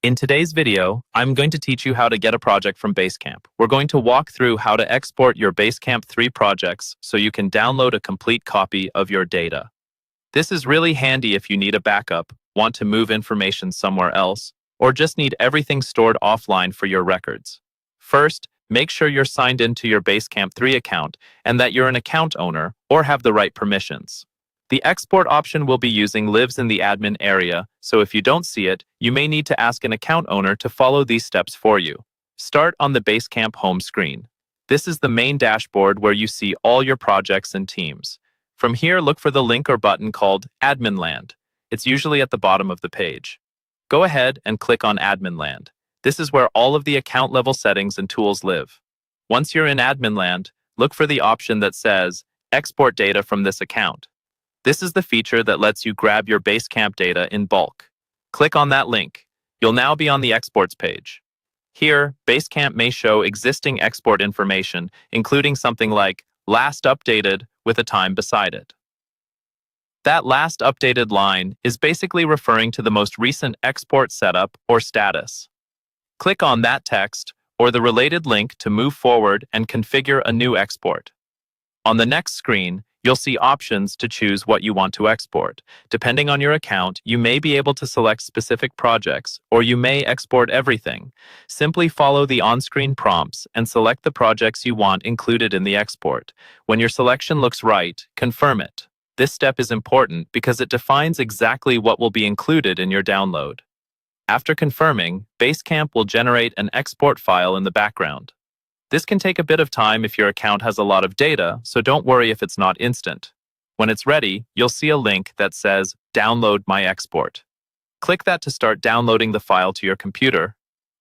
In today's video, I'm going to teach you how to get a project from Basecamp. We're going to walk through how to export your Basecamp 3 projects so you can download a complete copy of your data. This is really handy if you need a backup, want to move information somewhere else, or just need everything stored offline for your records. First, make sure you're signed into your Basecamp 3 account and that you're an account owner or have the right permissions. The export option we'll be using lives in the admin area, so if you don't see it, you may need to ask an account owner to follow these steps for you. Start on the Basecamp home screen. This is the main dashboard where you see all your projects and teams. From here, look for the link or button called Admin Land. It's usually at the bottom of the page. Go ahead and click on Admin Land. This is where all of the account level settings and tools live. Once you're in Admin Land, look for the option that says Export Data from this account. This is the feature that lets you grab your Basecamp data in bulk. Click on that link. You'll now be on the Exports page. Here, Basecamp may show existing export information, including something like last updated with a time beside it. That last updated line is basically referring to the most recent export setup or status. Click on that text or the related link to move forward and configure a new export. On the next screen, you'll see options to choose what you want to export. Depending on your account, you may be able to select specific projects, or you may export everything. Simply follow the on-screen prompts and select the projects you want included in the export. When your selection looks right, confirm it. This step is important because it defines exactly what will be included in your download. After confirming, Basecamp will generate an export file in the background. This can take a bit of time if your account has a lot of data, so don't worry if it's not instant. When it's ready, you'll see a link that says Download My Export. Click that to start downloading the file to your computer.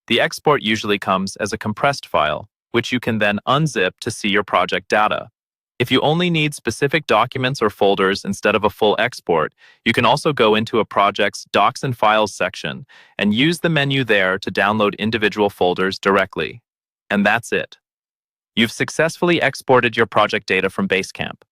The export usually comes as a compressed file, which you can then unzip to see your project data. If you only need specific documents or folders instead of a full export, you can also go into a project's Docs and Files section and use the menu there to download individual folders directly. And that's it. You've successfully exported your project data from Basecamp.